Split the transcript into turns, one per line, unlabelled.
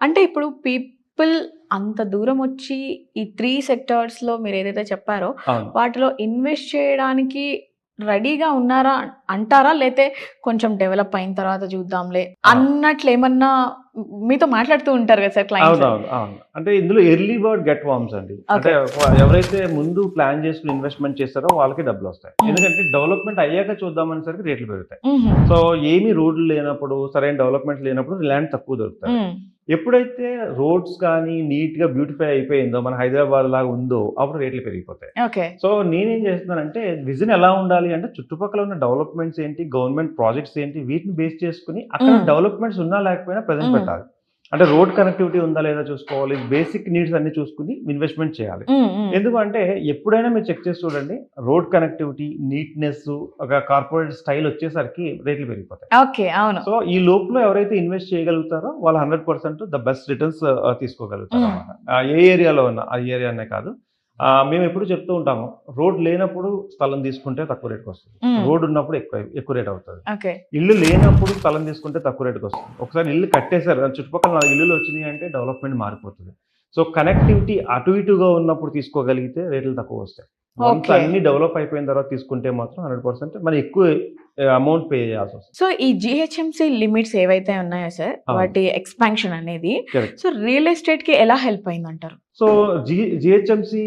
అంటే ఇప్పుడు పీపుల్ అంత దూరం వచ్చి ఈ 3 సెక్టార్స్‌లో మీరేదైతే చెప్పారో,
అవును.
వాటిలో ఇన్వెస్ట్ చేయడానికి రెడీగా ఉన్నారా అంటారా? లేతే కొంచెం డెవలప్ అయిన తర్వాత చూద్దాంలే
అవును.
అన్నట్లేమన్నా మీతో మాట్లాడుతూ ఉంటారు కదా సార్ క్లయింట్స్.
అవునవును. అవును. అంటే ఇందులో ఎర్లీ బర్డ్ గెట్ వార్మ్స్ అండి. అంటే
ఓకే.
ఎవరైతే ముందు ప్లాన్ చేసుకొని ఇన్వెస్ట్‌మెంట్ చేస్తారో వాళ్ళకే డబ్బులొస్తాయి.
హ్మ్.
ఎందుకంటే డెవలప్‌మెంట్ అయ్యాక చూద్దాం అనేసరికి రేట్లు పెరుగుతాయి.
హుహు.
సో, ఏమి రోడ్లు లేనప్పుడు, సరైన డెవలప్‌మెంట్ లేనప్పుడు ల్యాండ్ తక్కువ దొరుకుతది.
హ్మ్.
ఎప్పుడైతే రోడ్స్ కానీ నీట్‌గా బ్యూటిఫై అయిపోయిందో, మన హైదరాబాద్ లాగా ఉందో, అప్పుడు రేట్లు పెరిగిపోతాయి.
ఓకే.
సో, నేనేం చేస్తున్నానంటే విజన్ ఎలా ఉండాలి అంటే చుట్టుపక్కల ఉన్న డెవలప్‌మెంట్స్ ఏంటి, గవర్నమెంట్ ప్రాజెక్ట్స్ ఏంటి, వీటిని బేస్ చేసుకొని అక్కడ
హ్మ్.
డెవలప్‌మెంట్స్ ఉన్నా లేకపోయినా ప్రెజెంట్
హ్మ్.
పెట్టాలి. అంటే రోడ్ కనెక్టివిటీ ఉందా లేదా చూసుకోవాలి. బేసిక్ నీడ్స్ అన్నీ చూసుకొని ఇన్వెస్ట్‌మెంట్ చేయాలి.
హ్మ్. హ్మ్.
ఎందుకంటే ఎప్పుడైనా మీరు చెక్ చేసి చూడండి. రోడ్ కనెక్టివిటీ, నీట్‌నెస్సు, ఒక కార్పొరేట్ స్టైల్ వచ్చేసరికి రేట్లు పెరిగిపోతాయి.
ఓకే. అవును.
సో, ఈ లోపులో ఎవరైతే ఇన్వెస్ట్ చేయగలుగుతారో వాళ్ళు 100% ద బెస్ట్ రిటర్న్స్
హ్మ్.
తీసుకోగలుగుతారనమాట. ఏ ఏరియాలో ఉన్నా, ఆ ఏరియా అనే కాదు. మేమెప్పుడు చెప్తూ ఉంటాము. రోడ్ లేనప్పుడు స్థలం తీసుకుంటే తక్కువ రేటుకొస్తది.
హ్మ్.
రోడ్ ఉన్నప్పుడు ఎక్కువ రేట్ అవుతది.
ఓకే.
ఇల్లు లేనప్పుడు స్థలం తీసుకుంటే తక్కువ రేటుకొస్తుంది. ఒకసారి ఇల్లు కట్టేసారు. చుట్టుపక్కల 4 ఇల్లులు వచ్చినాయి అంటే డెవలప్‌మెంట్ మారిపోతది. సో, కనెక్టివిటీ అటు ఇటుగా ఉన్నప్పుడు తీసుకోగలిగితే రేట్లు తక్కువొస్తాయి. Once
okay.
అన్నీ డెవలప్ అయిపోయిన తర్వాత తీసుకుంటే మాత్రం 100% మనం ఎక్కువ అమౌంట్ పే చేయాల్సొస్తది.
సో, ఈ జీహెచ్ఎంసీ లిమిట్స్ ఏవైతే ఉన్నాయో సార్,
అవును.
వాటి ఎక్స్‌పాన్షన్ అనేది
కరెక్ట్.
సో, రియల్ ఎస్టేట్‌కి ఎలా హెల్ప్ అయిందంటారు?
So, GHMC